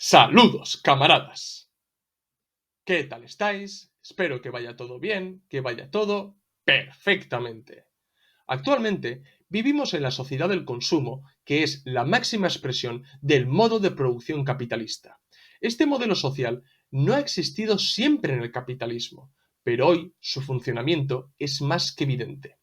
Saludos, camaradas. ¿Qué tal estáis? Espero que vaya todo bien, que vaya todo perfectamente. Actualmente vivimos en la sociedad del consumo, que es la máxima expresión del modo de producción capitalista. Este modelo social no ha existido siempre en el capitalismo, pero hoy su funcionamiento es más que evidente.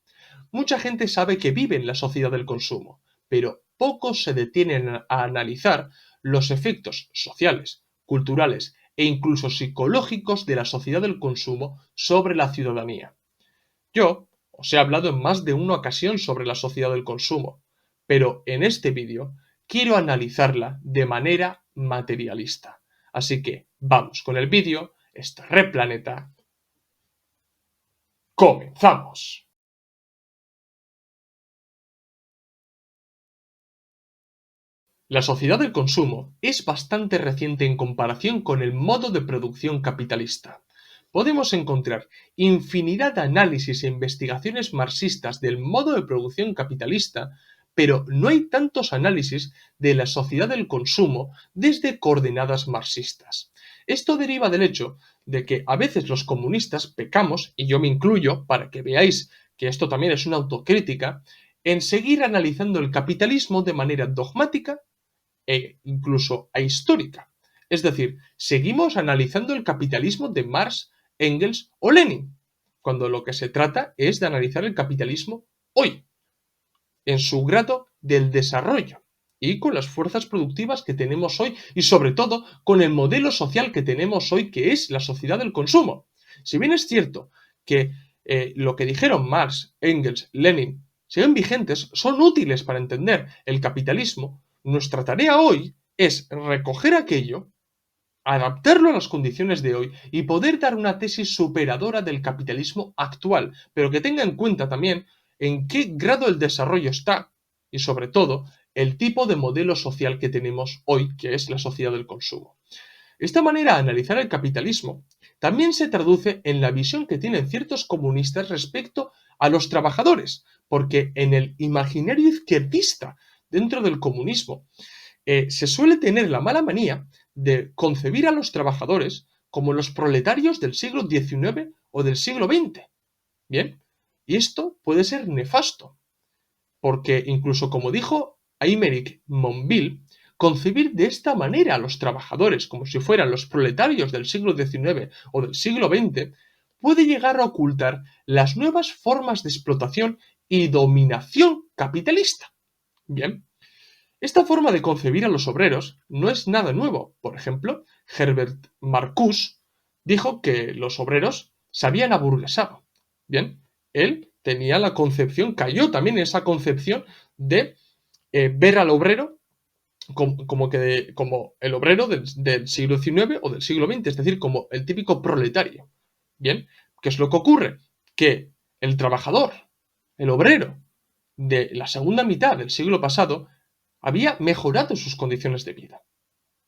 Mucha gente sabe que vive en la sociedad del consumo, pero pocos se detienen a analizar los efectos sociales, culturales e incluso psicológicos de la sociedad del consumo sobre la ciudadanía. Yo os he hablado en más de una ocasión sobre la sociedad del consumo, pero en este vídeo quiero analizarla de manera materialista. Así que vamos con el vídeo, esto es Replaneta, ¡comenzamos! La sociedad del consumo es bastante reciente en comparación con el modo de producción capitalista. Podemos encontrar infinidad de análisis e investigaciones marxistas del modo de producción capitalista, pero no hay tantos análisis de la sociedad del consumo desde coordenadas marxistas. Esto deriva del hecho de que a veces los comunistas pecamos, y yo me incluyo para que veáis que esto también es una autocrítica, en seguir analizando el capitalismo de manera dogmática e incluso ahistórica. Es decir, seguimos analizando el capitalismo de Marx, Engels o Lenin, cuando lo que se trata es de analizar el capitalismo hoy, en su grado del desarrollo y con las fuerzas productivas que tenemos hoy y sobre todo con el modelo social que tenemos hoy, que es la sociedad del consumo. Si bien es cierto que lo que dijeron Marx, Engels, Lenin siguen vigentes, son útiles para entender el capitalismo, nuestra tarea hoy es recoger aquello, adaptarlo a las condiciones de hoy y poder dar una tesis superadora del capitalismo actual, pero que tenga en cuenta también en qué grado el desarrollo está y sobre todo el tipo de modelo social que tenemos hoy, que es la sociedad del consumo. Esta manera de analizar el capitalismo también se traduce en la visión que tienen ciertos comunistas respecto a los trabajadores, porque en el imaginario izquierdista dentro del comunismo se suele tener la mala manía de concebir a los trabajadores como los proletarios del siglo XIX o del siglo XX. Bien, y esto puede ser nefasto, porque incluso como dijo Aymeric Monville, concebir de esta manera a los trabajadores como si fueran los proletarios del siglo XIX o del siglo XX puede llegar a ocultar las nuevas formas de explotación y dominación capitalista. Bien, esta forma de concebir a los obreros no es nada nuevo. Por ejemplo, Herbert Marcuse dijo que los obreros se habían aburguesado. Bien, él tenía la concepción, cayó también en esa concepción de ver al obrero como el obrero del siglo XIX o del siglo XX, es decir, como el típico proletario. Bien, ¿qué es lo que ocurre? Que el trabajador, el obrero de la segunda mitad del siglo pasado, había mejorado sus condiciones de vida.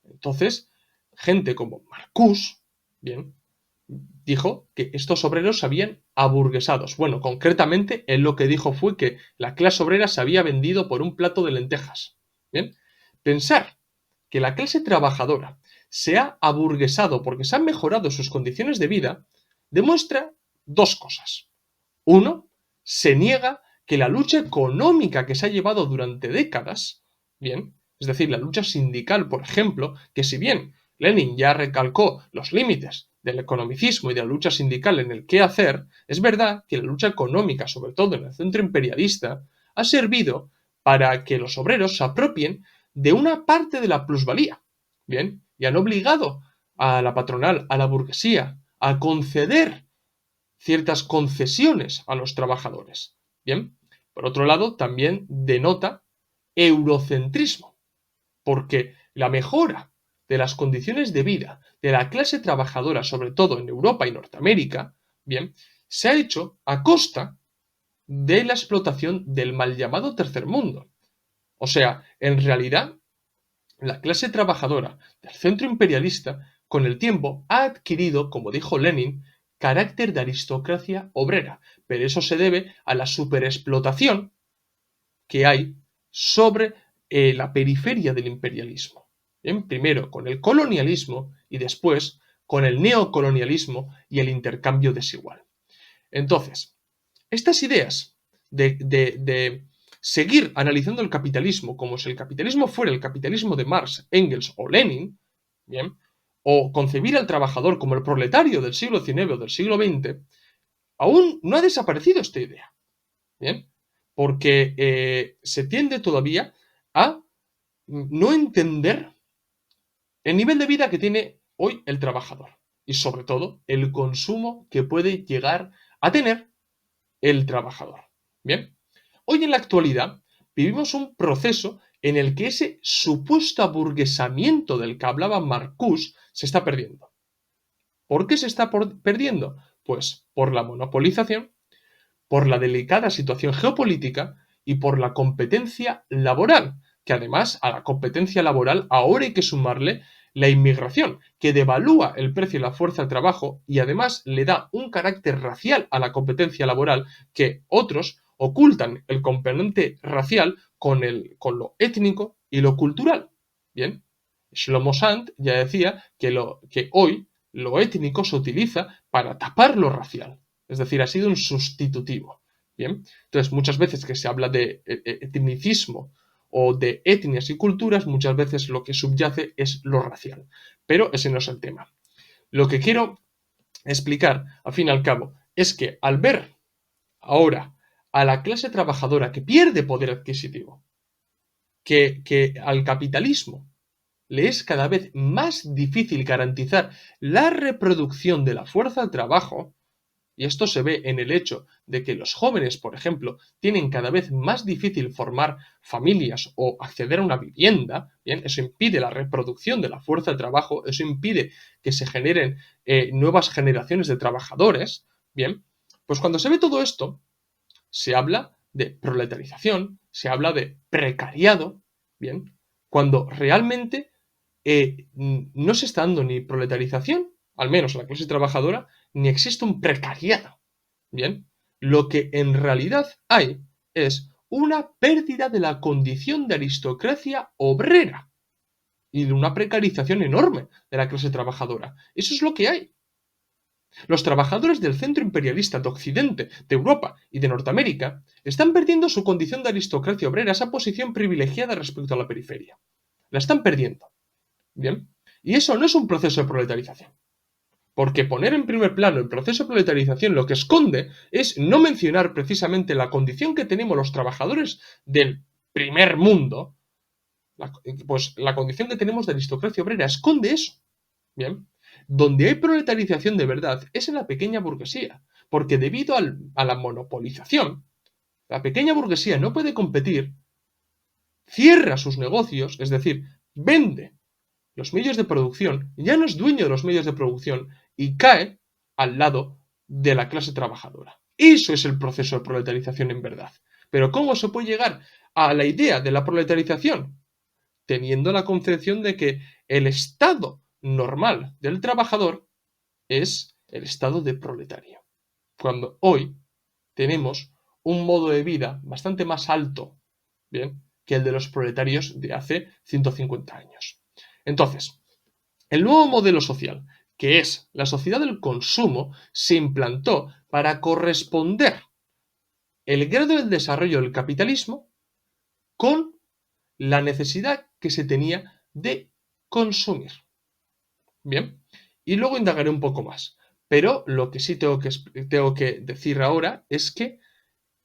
Entonces, gente como Marcuse, bien, dijo que estos obreros se habían aburguesados. Bueno, concretamente, él lo que dijo fue que la clase obrera se había vendido por un plato de lentejas. Bien, pensar que la clase trabajadora se ha aburguesado porque se han mejorado sus condiciones de vida demuestra dos cosas. Uno, se niega que la lucha económica que se ha llevado durante décadas, bien, es decir, la lucha sindical, por ejemplo, que si bien Lenin ya recalcó los límites del economicismo y de la lucha sindical en el qué hacer, es verdad que la lucha económica, sobre todo en el centro imperialista, ha servido para que los obreros se apropien de una parte de la plusvalía, bien, y han obligado a la patronal, a la burguesía, a conceder ciertas concesiones a los trabajadores. Bien, por otro lado, también denota eurocentrismo, porque la mejora de las condiciones de vida de la clase trabajadora, sobre todo en Europa y Norteamérica, bien, se ha hecho a costa de la explotación del mal llamado tercer mundo. O sea, en realidad, la clase trabajadora del centro imperialista, con el tiempo, ha adquirido, como dijo Lenin, carácter de aristocracia obrera, pero eso se debe a la superexplotación que hay sobre la periferia del imperialismo. Bien, primero con el colonialismo y después con el neocolonialismo y el intercambio desigual. Entonces, estas ideas de seguir analizando el capitalismo como si el capitalismo fuera el capitalismo de Marx, Engels o Lenin, bien, o concebir al trabajador como el proletario del siglo XIX o del siglo XX, aún no ha desaparecido esta idea, bien, porque se tiende todavía a no entender el nivel de vida que tiene hoy el trabajador y sobre todo el consumo que puede llegar a tener el trabajador. Bien, hoy en la actualidad vivimos un proceso en el que ese supuesto aburguesamiento del que hablaba Marcuse se está perdiendo. ¿Por qué se está perdiendo? Pues por la monopolización, por la delicada situación geopolítica y por la competencia laboral, que además a la competencia laboral ahora hay que sumarle la inmigración, que devalúa el precio de la fuerza de trabajo y además le da un carácter racial a la competencia laboral que otros ocultan el componente racial con lo étnico y lo cultural. Bien, Shlomo Sant ya decía que hoy lo étnico se utiliza para tapar lo racial. Es decir, ha sido un sustitutivo. Bien, entonces muchas veces que se habla de etnicismo o de etnias y culturas, muchas veces lo que subyace es lo racial. Pero ese no es el tema. Lo que quiero explicar, al fin y al cabo, es que al ver ahora a la clase trabajadora que pierde poder adquisitivo, que al capitalismo le es cada vez más difícil garantizar la reproducción de la fuerza de trabajo, y esto se ve en el hecho de que los jóvenes, por ejemplo, tienen cada vez más difícil formar familias o acceder a una vivienda, ¿bien? Eso impide la reproducción de la fuerza de trabajo, eso impide que se generen nuevas generaciones de trabajadores, ¿bien? Pues cuando se ve todo esto, se habla de proletarización, se habla de precariado, ¿bien? Cuando realmente no se está dando ni proletarización, al menos en la clase trabajadora, ni existe un precariado. Bien, lo que en realidad hay es una pérdida de la condición de aristocracia obrera y de una precarización enorme de la clase trabajadora. Eso es lo que hay. Los trabajadores del centro imperialista de Occidente, de Europa y de Norteamérica están perdiendo su condición de aristocracia obrera, esa posición privilegiada respecto a la periferia. La están perdiendo. Bien. Y eso no es un proceso de proletarización. Porque poner en primer plano el proceso de proletarización lo que esconde es no mencionar precisamente la condición que tenemos los trabajadores del primer mundo, pues la condición que tenemos de aristocracia obrera esconde eso. Bien. Donde hay proletarización de verdad es en la pequeña burguesía, porque debido a la monopolización, la pequeña burguesía no puede competir, cierra sus negocios, es decir, vende los medios de producción, ya no es dueño de los medios de producción y cae al lado de la clase trabajadora. Eso es el proceso de proletarización en verdad. Pero ¿cómo se puede llegar a la idea de la proletarización? Teniendo la concepción de que el estado normal del trabajador es el estado de proletario. Cuando hoy tenemos un modo de vida bastante más alto, ¿bien?, que el de los proletarios de hace 150 años. Entonces, el nuevo modelo social, que es la sociedad del consumo, se implantó para corresponder el grado del desarrollo del capitalismo con la necesidad que se tenía de consumir. Bien, y luego indagaré un poco más. Pero lo que sí tengo que decir ahora es que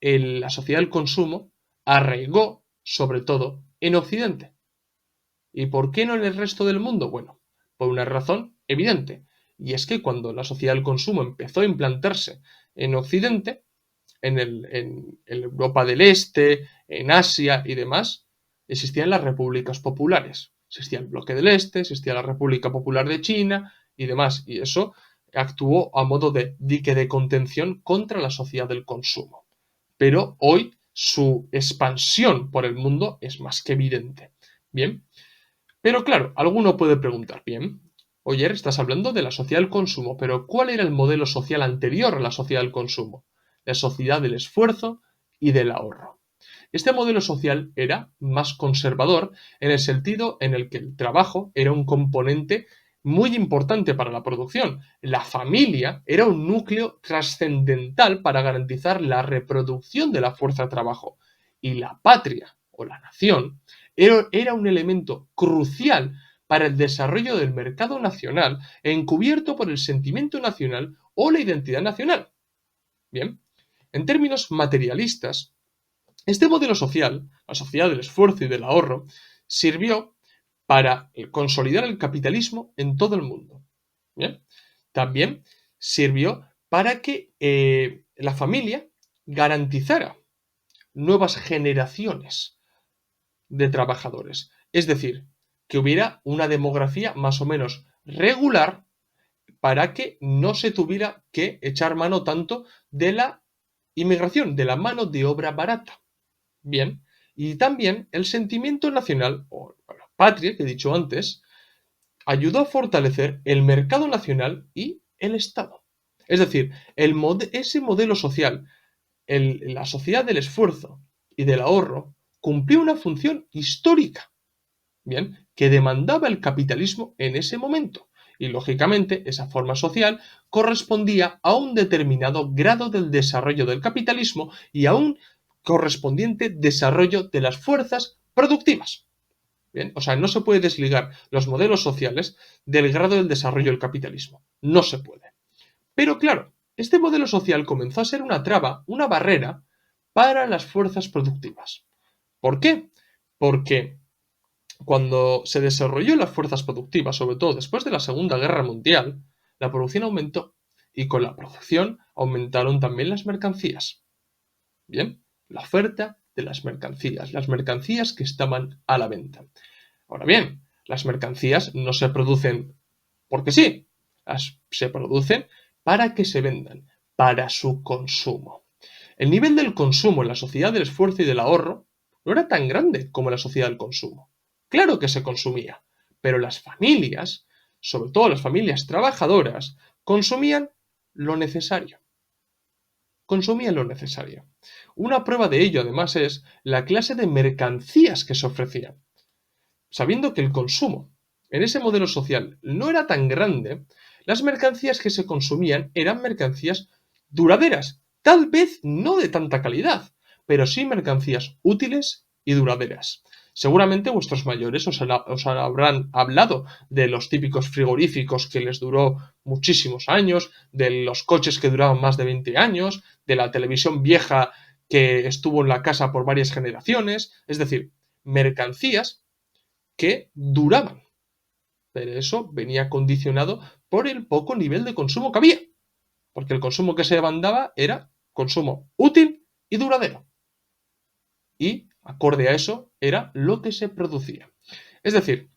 la sociedad del consumo arraigó sobre todo en Occidente. ¿Y por qué no en el resto del mundo? Bueno, por una razón evidente, y es que cuando la sociedad del consumo empezó a implantarse en Occidente, en Europa del Este, en Asia y demás, existían las repúblicas populares. Existía el bloque del Este, existía la República Popular de China y demás, y eso actuó a modo de dique de contención contra la sociedad del consumo. Pero hoy su expansión por el mundo es más que evidente. Bien, pero claro, alguno puede preguntar, bien, oye, estás hablando de la sociedad del consumo, pero ¿cuál era el modelo social anterior a la sociedad del consumo? La sociedad del esfuerzo y del ahorro. Este modelo social era más conservador en el sentido en el que el trabajo era un componente muy importante para la producción. La familia era un núcleo trascendental para garantizar la reproducción de la fuerza de trabajo. Y la patria o la nación era un elemento crucial para el desarrollo del mercado nacional, encubierto por el sentimiento nacional o la identidad nacional. Bien, en términos materialistas, este modelo social, la sociedad del esfuerzo y del ahorro, sirvió para consolidar el capitalismo en todo el mundo. ¿Bien? También sirvió para que la familia garantizara nuevas generaciones de trabajadores. Es decir, que hubiera una demografía más o menos regular para que no se tuviera que echar mano tanto de la inmigración, de la mano de obra barata. Bien, y también el sentimiento nacional, o la patria que he dicho antes, ayudó a fortalecer el mercado nacional y el Estado. Es decir, ese modelo social, la sociedad del esfuerzo y del ahorro, cumplió una función histórica, bien, que demandaba el capitalismo en ese momento. Y lógicamente, esa forma social correspondía a un determinado grado del desarrollo del capitalismo y a un correspondiente desarrollo de las fuerzas productivas. Bien, o sea, no se puede desligar los modelos sociales del grado del desarrollo del capitalismo. No se puede. Pero claro, este modelo social comenzó a ser una traba, una barrera para las fuerzas productivas. ¿Por qué? Porque cuando se desarrolló las fuerzas productivas, sobre todo después de la Segunda Guerra Mundial, la producción aumentó y con la producción aumentaron también las mercancías. Bien, la oferta de las mercancías que estaban a la venta. Ahora bien, las mercancías no se producen porque sí, se producen para que se vendan, para su consumo. El nivel del consumo en la sociedad del esfuerzo y del ahorro no era tan grande como en la sociedad del consumo. Claro que se consumía, pero las familias, sobre todo las familias trabajadoras, consumían lo necesario. Consumían lo necesario. Una prueba de ello, además, es la clase de mercancías que se ofrecían. Sabiendo que el consumo en ese modelo social no era tan grande, las mercancías que se consumían eran mercancías duraderas, tal vez no de tanta calidad, pero sí mercancías útiles y duraderas. Seguramente vuestros mayores os habrán hablado de los típicos frigoríficos que les duró muchísimos años, de los coches que duraban más de 20 años, de la televisión vieja que estuvo en la casa por varias generaciones, es decir, mercancías que duraban. Pero eso venía condicionado por el poco nivel de consumo que había. Porque el consumo que se demandaba era consumo útil y duradero. Y, acorde a eso, era lo que se producía. Es decir,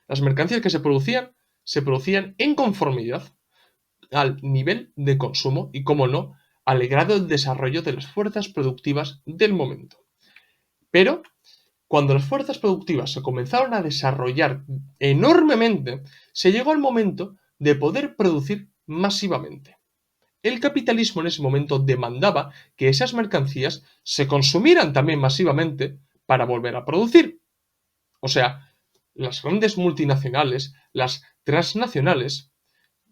las mercancías que se producían en conformidad al nivel de consumo y, como no, al grado de desarrollo de las fuerzas productivas del momento. Pero cuando las fuerzas productivas se comenzaron a desarrollar enormemente, se llegó al momento de poder producir masivamente. El capitalismo en ese momento demandaba que esas mercancías se consumieran también masivamente para volver a producir. O sea, las grandes multinacionales, las transnacionales,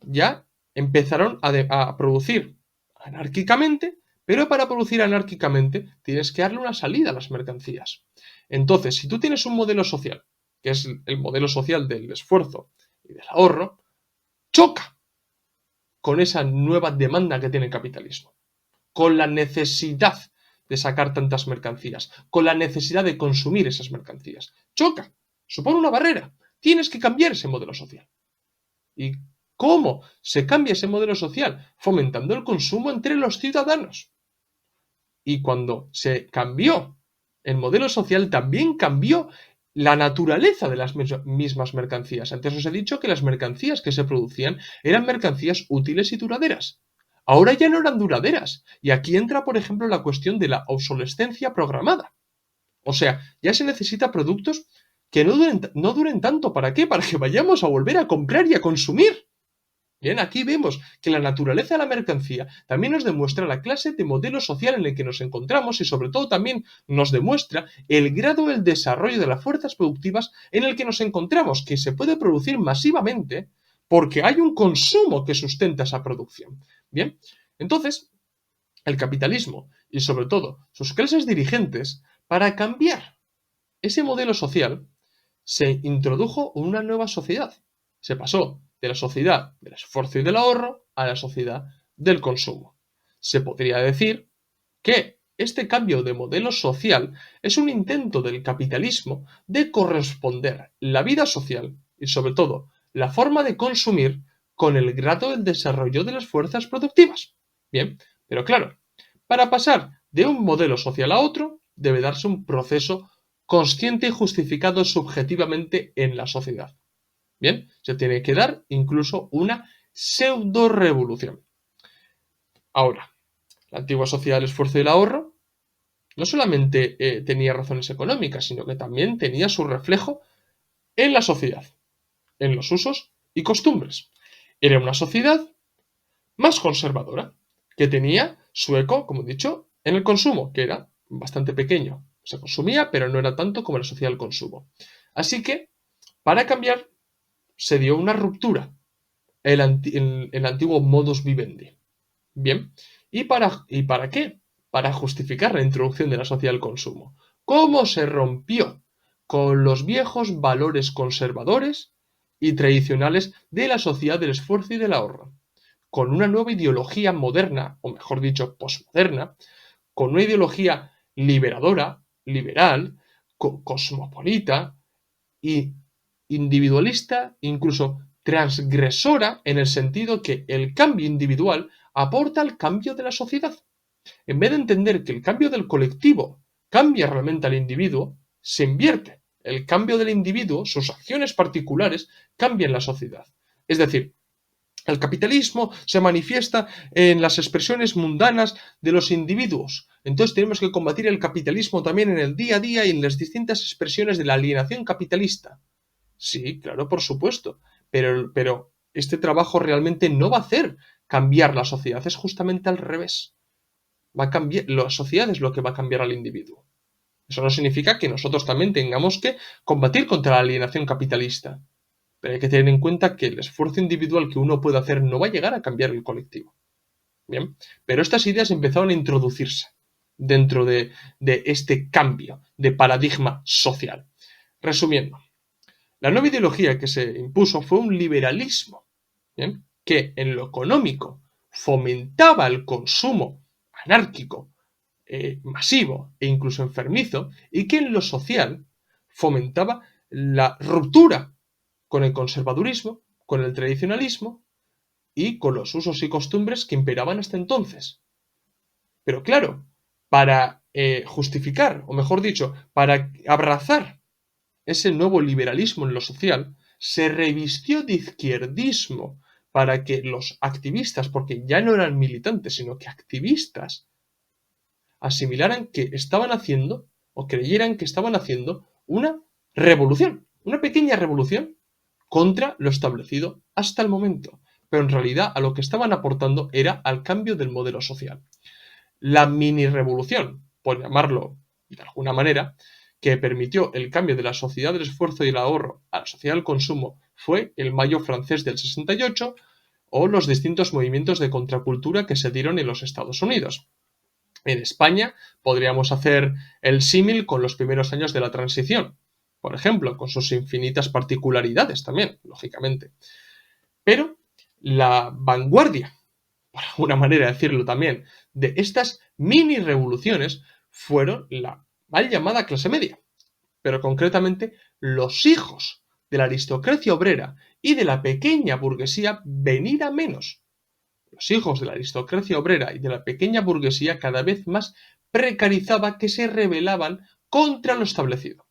ya empezaron a producir anárquicamente, pero para producir anárquicamente tienes que darle una salida a las mercancías. Entonces, si tú tienes un modelo social, que es el modelo social del esfuerzo y del ahorro, choca con esa nueva demanda que tiene el capitalismo, con la necesidad de sacar tantas mercancías, con la necesidad de consumir esas mercancías. Choca, supone una barrera. Tienes que cambiar ese modelo social. ¿Y cómo se cambia ese modelo social? Fomentando el consumo entre los ciudadanos. Y cuando se cambió el modelo social, también cambió la naturaleza de las mismas mercancías. Antes os he dicho que las mercancías que se producían eran mercancías útiles y duraderas. Ahora ya no eran duraderas. Y aquí entra, por ejemplo, la cuestión de la obsolescencia programada. O sea, ya se necesita productos que no duren tanto. ¿Para qué? Para que vayamos a volver a comprar y a consumir. Bien, aquí vemos que la naturaleza de la mercancía también nos demuestra la clase de modelo social en el que nos encontramos y sobre todo también nos demuestra el grado del desarrollo de las fuerzas productivas en el que nos encontramos, que se puede producir masivamente porque hay un consumo que sustenta esa producción. Bien, entonces el capitalismo y sobre todo sus clases dirigentes, para cambiar ese modelo social, se introdujo una nueva sociedad. Se pasó de la sociedad del esfuerzo y del ahorro a la sociedad del consumo. Se podría decir que este cambio de modelo social es un intento del capitalismo de corresponder la vida social y sobre todo la forma de consumir con el grado del desarrollo de las fuerzas productivas. Bien, pero claro, para pasar de un modelo social a otro debe darse un proceso consciente y justificado subjetivamente en la sociedad. Bien, se tiene que dar incluso una pseudo-revolución. Ahora, la antigua sociedad del esfuerzo y el ahorro no solamente tenía razones económicas, sino que también tenía su reflejo en la sociedad, en los usos y costumbres. Era una sociedad más conservadora, que tenía su eco, como he dicho, en el consumo, que era bastante pequeño. Se consumía, pero no era tanto como la sociedad del consumo. Así que, para cambiar, se dio una ruptura en el antiguo modus vivendi. Bien, ¿y para qué? Para justificar la introducción de la sociedad del consumo. ¿Cómo se rompió con los viejos valores conservadores y tradicionales de la sociedad del esfuerzo y del ahorro? Con una nueva ideología moderna, o mejor dicho, posmoderna, con una ideología liberadora, liberal, cosmopolita y individualista, incluso transgresora, en el sentido que el cambio individual aporta al cambio de la sociedad. En vez de entender que el cambio del colectivo cambia realmente al individuo, se invierte. El cambio del individuo, sus acciones particulares, cambian la sociedad. Es decir, el capitalismo se manifiesta en las expresiones mundanas de los individuos. Entonces tenemos que combatir el capitalismo también en el día a día y en las distintas expresiones de la alienación capitalista. Sí, claro, por supuesto. Pero este trabajo realmente no va a hacer cambiar la sociedad, es justamente al revés. Va a cambiar, la sociedad es lo que va a cambiar al individuo. Eso no significa que nosotros también tengamos que combatir contra la alienación capitalista. Pero hay que tener en cuenta que el esfuerzo individual que uno puede hacer no va a llegar a cambiar el colectivo. Bien, pero estas ideas empezaron a introducirse dentro de este cambio de paradigma social. Resumiendo, la nueva ideología que se impuso fue un liberalismo, ¿bien?, que en lo económico fomentaba el consumo anárquico, masivo e incluso enfermizo, y que en lo social fomentaba la ruptura con el conservadurismo, con el tradicionalismo y con los usos y costumbres que imperaban hasta entonces. Pero claro, para justificar, o mejor dicho, para abrazar ese nuevo liberalismo en lo social, se revistió de izquierdismo para que los activistas, porque ya no eran militantes, sino que activistas, asimilaran que estaban haciendo, o creyeran que estaban haciendo, una revolución, una pequeña revolución contra lo establecido hasta el momento. Pero en realidad a lo que estaban aportando era al cambio del modelo social. La mini revolución, por llamarlo de alguna manera, que permitió el cambio de la sociedad del esfuerzo y el ahorro a la sociedad del consumo fue el Mayo francés del 68 o los distintos movimientos de contracultura que se dieron en los Estados Unidos. En España podríamos hacer el símil con los primeros años de la transición, por ejemplo, con sus infinitas particularidades también, lógicamente. Pero la vanguardia, por alguna manera de decirlo también, de estas mini revoluciones fueron la mal llamada clase media, pero concretamente los hijos de la aristocracia obrera y de la pequeña burguesía venida menos. Los hijos de la aristocracia obrera y de la pequeña burguesía cada vez más precarizaba que se rebelaban contra lo establecido.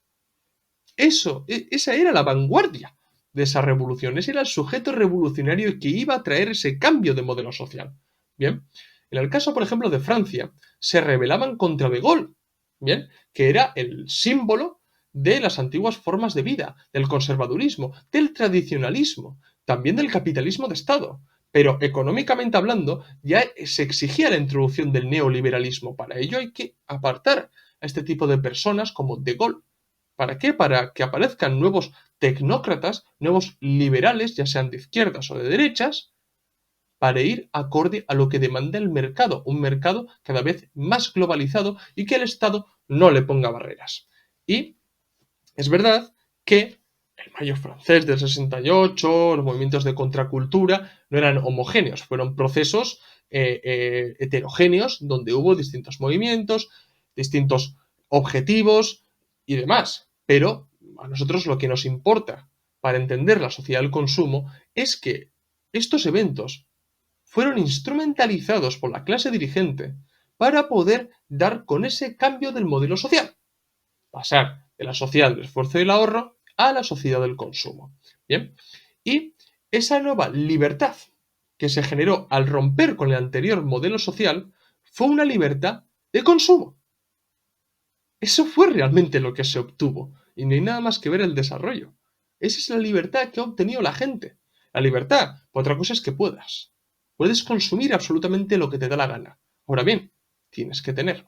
Esa era la vanguardia de esa revolución, ese era el sujeto revolucionario que iba a traer ese cambio de modelo social. Bien, en el caso, por ejemplo, de Francia, se rebelaban contra De Gaulle, bien, que era el símbolo de las antiguas formas de vida, del conservadurismo, del tradicionalismo, también del capitalismo de Estado. Pero económicamente hablando, ya se exigía la introducción del neoliberalismo. Para ello hay que apartar a este tipo de personas como De Gaulle. ¿Para qué? Para que aparezcan nuevos tecnócratas, nuevos liberales, ya sean de izquierdas o de derechas, para ir acorde a lo que demanda el mercado, un mercado cada vez más globalizado y que el Estado no le ponga barreras. Y es verdad que el mayo francés del 68, los movimientos de contracultura, no eran homogéneos, fueron procesos heterogéneos donde hubo distintos movimientos, distintos objetivos y demás. Pero a nosotros lo que nos importa para entender la sociedad del consumo es que estos eventos fueron instrumentalizados por la clase dirigente para poder dar con ese cambio del modelo social, pasar de la sociedad del esfuerzo y el ahorro a la sociedad del consumo. Bien, y esa nueva libertad que se generó al romper con el anterior modelo social fue una libertad de consumo. Eso fue realmente lo que se obtuvo y no hay nada más que ver el desarrollo. Esa es la libertad que ha obtenido la gente. La libertad, otra cosa es que puedas. Puedes consumir absolutamente lo que te da la gana. Ahora bien, tienes que tener.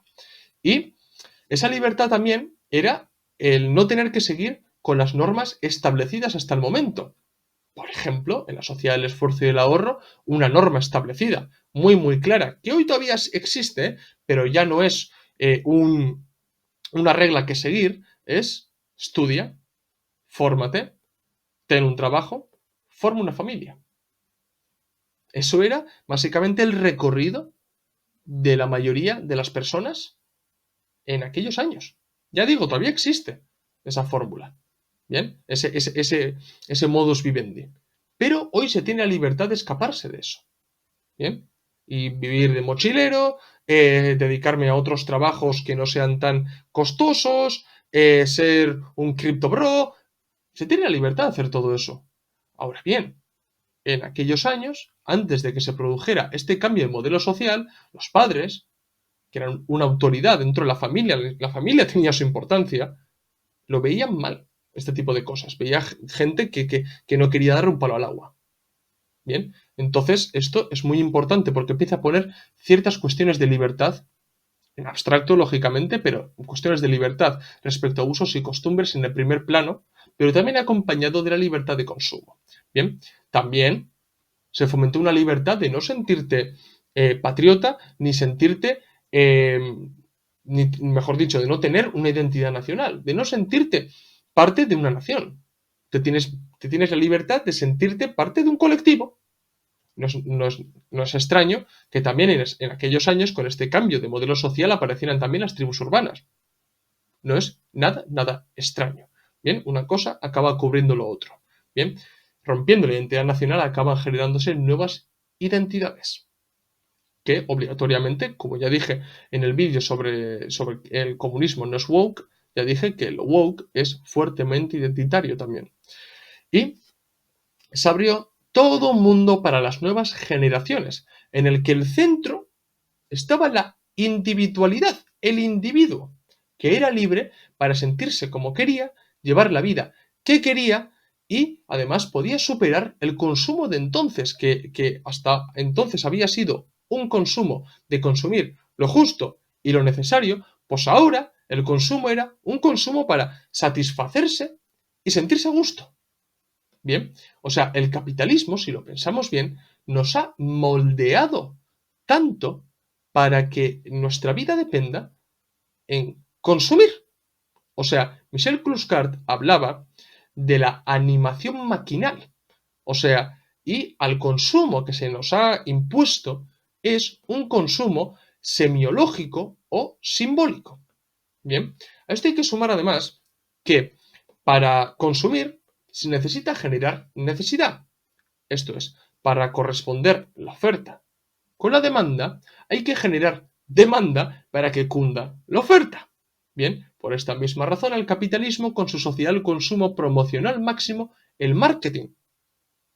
Y esa libertad también era el no tener que seguir con las normas establecidas hasta el momento. Por ejemplo, en la sociedad del esfuerzo y el ahorro, una norma establecida, muy clara, que hoy todavía existe, pero ya no es una regla que seguir, es estudia, fórmate, ten un trabajo, forma una familia. Eso era básicamente el recorrido de la mayoría de las personas en aquellos años. Ya digo, todavía existe esa fórmula. Bien, ese modus vivendi. Pero hoy se tiene la libertad de escaparse de eso. Bien, y vivir de mochilero, dedicarme a otros trabajos que no sean tan costosos, ser un cripto bro. Se tiene la libertad de hacer todo eso. Ahora bien, en aquellos años, antes de que se produjera este cambio de modelo social, los padres, que eran una autoridad dentro de la familia tenía su importancia, lo veían mal, este tipo de cosas. Veía gente que no quería dar un palo al agua. Bien, entonces esto es muy importante porque empieza a poner ciertas cuestiones de libertad, en abstracto lógicamente, pero cuestiones de libertad respecto a usos y costumbres en el primer plano, pero también acompañado de la libertad de consumo. Bien, también se fomentó una libertad de no sentirte patriota ni sentirte, ni, mejor dicho, de no tener una identidad nacional, de no sentirte parte de una nación. Te tienes la libertad de sentirte parte de un colectivo. No es extraño que también en aquellos años, con este cambio de modelo social, aparecieran también las tribus urbanas. No es nada extraño. Bien, una cosa acaba cubriendo lo otro. Bien, rompiendo la identidad nacional acaban generándose nuevas identidades que obligatoriamente, como ya dije en el vídeo sobre el comunismo no es woke, ya dije que lo woke es fuertemente identitario también. Y se abrió todo un mundo para las nuevas generaciones, en el que el centro estaba la individualidad, el individuo, que era libre para sentirse como quería, llevar la vida que quería y además podía superar el consumo de entonces, que hasta entonces había sido un consumo de consumir lo justo y lo necesario, pues ahora el consumo era un consumo para satisfacerse y sentirse a gusto. Bien, o sea, el capitalismo, si lo pensamos bien, nos ha moldeado tanto para que nuestra vida dependa en consumir. O sea, Michel Cluscart hablaba de la animación maquinal. O sea, y al consumo que se nos ha impuesto es un consumo semiológico o simbólico. Bien, a esto hay que sumar además que para consumir se necesita generar necesidad. Esto es, para corresponder la oferta con la demanda, hay que generar demanda para que cunda la oferta. Bien, por esta misma razón el capitalismo con su social consumo promocional máximo el marketing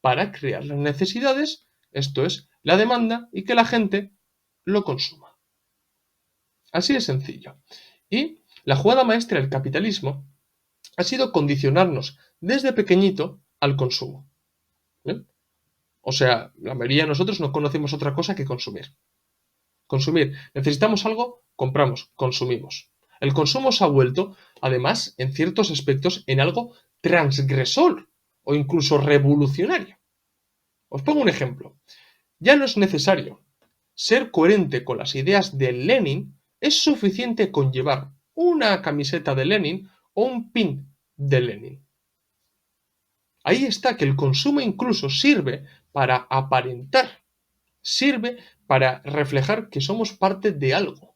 para crear las necesidades, esto es, la demanda y que la gente lo consuma. Así de sencillo. Y la jugada maestra del capitalismo ha sido condicionarnos desde pequeñito al consumo. ¿Bien? O sea, la mayoría de nosotros no conocemos otra cosa que consumir. Consumir. Necesitamos algo, compramos, consumimos. El consumo se ha vuelto, además, en ciertos aspectos, en algo transgresor o incluso revolucionario. Os pongo un ejemplo. Ya no es necesario ser coherente con las ideas de Lenin, es suficiente con llevar una camiseta de Lenin o un pin de Lenin. Ahí está que el consumo incluso sirve para aparentar, sirve para reflejar que somos parte de algo.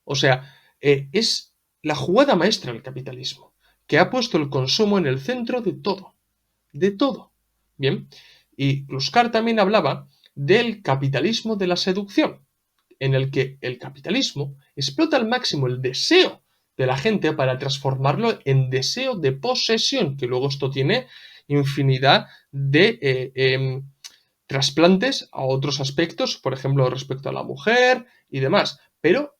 O sea, es la jugada maestra del capitalismo, que ha puesto el consumo en el centro de todo, de todo. Bien, y Kluskar también hablaba del capitalismo de la seducción, en el que el capitalismo explota al máximo el deseo de la gente para transformarlo en deseo de posesión, que luego esto tiene infinidad de trasplantes a otros aspectos, por ejemplo, respecto a la mujer y demás. Pero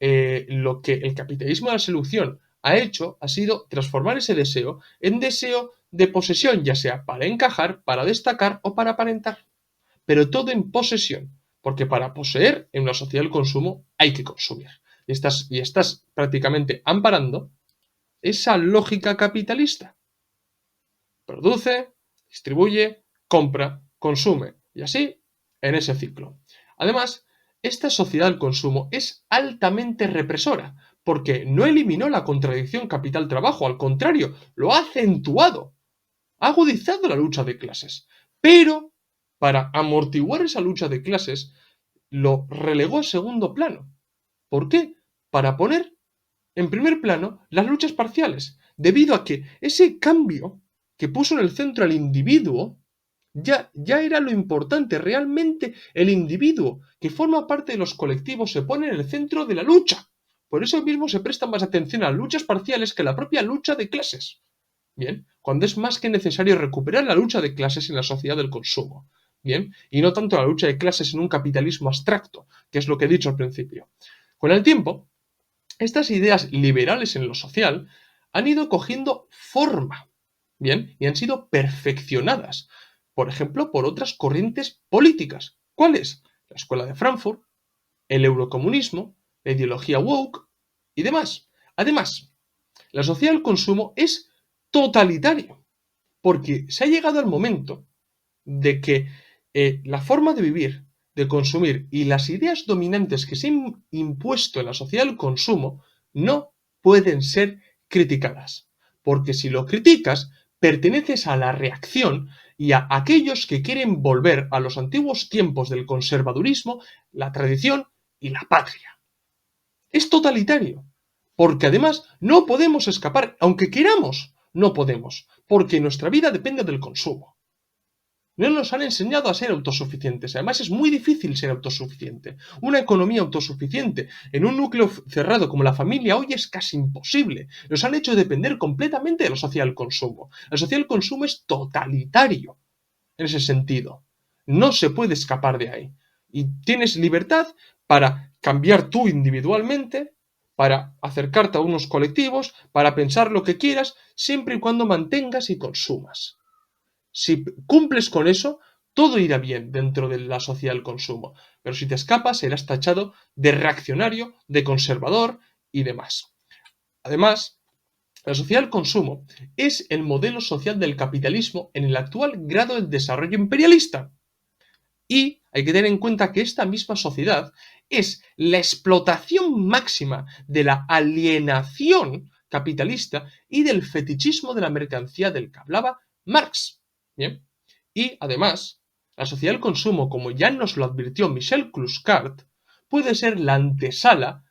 lo que el capitalismo de la seducción ha hecho ha sido transformar ese deseo en deseo de posesión, ya sea para encajar, para destacar o para aparentar. Pero todo en posesión, porque para poseer en una sociedad del consumo hay que consumir. Y estás prácticamente amparando esa lógica capitalista. Produce, distribuye, compra, consume. Y así en ese ciclo. Además, esta sociedad del consumo es altamente represora, porque no eliminó la contradicción capital-trabajo, al contrario, lo ha acentuado, ha agudizado la lucha de clases. Pero, para amortiguar esa lucha de clases, lo relegó a segundo plano. ¿Por qué? Para poner en primer plano las luchas parciales, debido a que ese cambio que puso en el centro al individuo ya era lo importante. Realmente el individuo que forma parte de los colectivos se pone en el centro de la lucha. Por eso mismo se presta más atención a las luchas parciales que a la propia lucha de clases. Bien, cuando es más que necesario recuperar la lucha de clases en la sociedad del consumo. Bien, y no tanto la lucha de clases en un capitalismo abstracto, que es lo que he dicho al principio. Con el tiempo, estas ideas liberales en lo social han ido cogiendo forma, bien, y han sido perfeccionadas, por ejemplo, por otras corrientes políticas. ¿Cuáles? La Escuela de Frankfurt, el eurocomunismo, la ideología woke y demás. Además, la sociedad del consumo es totalitario, porque se ha llegado al momento de que la forma de vivir, de consumir y las ideas dominantes que se han impuesto en la sociedad del consumo no pueden ser criticadas. Porque si lo criticas, perteneces a la reacción y a aquellos que quieren volver a los antiguos tiempos del conservadurismo, la tradición y la patria. Es totalitario, porque además no podemos escapar, aunque queramos, no podemos, porque nuestra vida depende del consumo. No nos han enseñado a ser autosuficientes. Además, es muy difícil ser autosuficiente. Una economía autosuficiente en un núcleo cerrado como la familia hoy es casi imposible. Nos han hecho depender completamente de la sociedad del consumo. La sociedad del consumo es totalitario en ese sentido. No se puede escapar de ahí. Y tienes libertad para cambiar tú individualmente, para acercarte a unos colectivos, para pensar lo que quieras, siempre y cuando mantengas y consumas. Si cumples con eso, todo irá bien dentro de la sociedad del consumo. Pero si te escapas, serás tachado de reaccionario, de conservador y demás. Además, la sociedad del consumo es el modelo social del capitalismo en el actual grado del desarrollo imperialista. Y hay que tener en cuenta que esta misma sociedad es la explotación máxima de la alienación capitalista y del fetichismo de la mercancía del que hablaba Marx. Bien. Y además, la sociedad del consumo, como ya nos lo advirtió Michel Kluskart, puede ser la antesala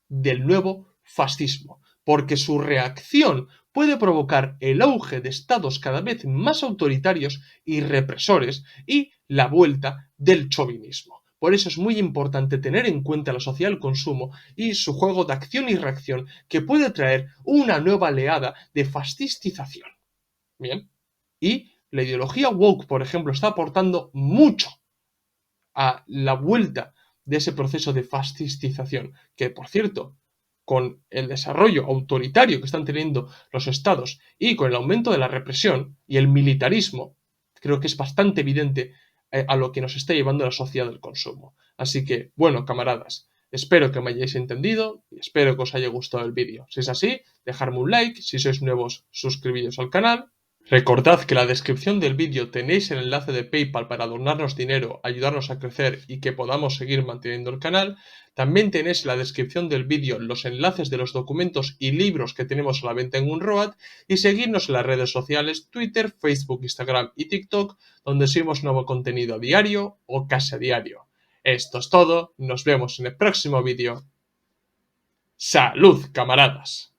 del nuevo fascismo, porque su reacción puede provocar el auge de estados cada vez más autoritarios y represores y la vuelta del chauvinismo. Por eso es muy importante tener en cuenta la sociedad del consumo y su juego de acción y reacción que puede traer una nueva oleada de fascistización. Bien. Y la ideología woke, por ejemplo, está aportando mucho a la vuelta de ese proceso de fascistización, que por cierto, con el desarrollo autoritario que están teniendo los estados y con el aumento de la represión y el militarismo, creo que es bastante evidente a lo que nos está llevando la sociedad del consumo. Así que, bueno, camaradas, espero que me hayáis entendido y espero que os haya gustado el vídeo. Si es así, dejadme un like, si sois nuevos, suscribíos al canal. Recordad que en la descripción del vídeo tenéis el enlace de PayPal para donarnos dinero, ayudarnos a crecer y que podamos seguir manteniendo el canal. También tenéis en la descripción del vídeo los enlaces de los documentos y libros que tenemos a la venta en Unroad y seguirnos en las redes sociales Twitter, Facebook, Instagram y TikTok, donde subimos nuevo contenido a diario o casi a diario. Esto es todo, nos vemos en el próximo vídeo. ¡Salud, camaradas!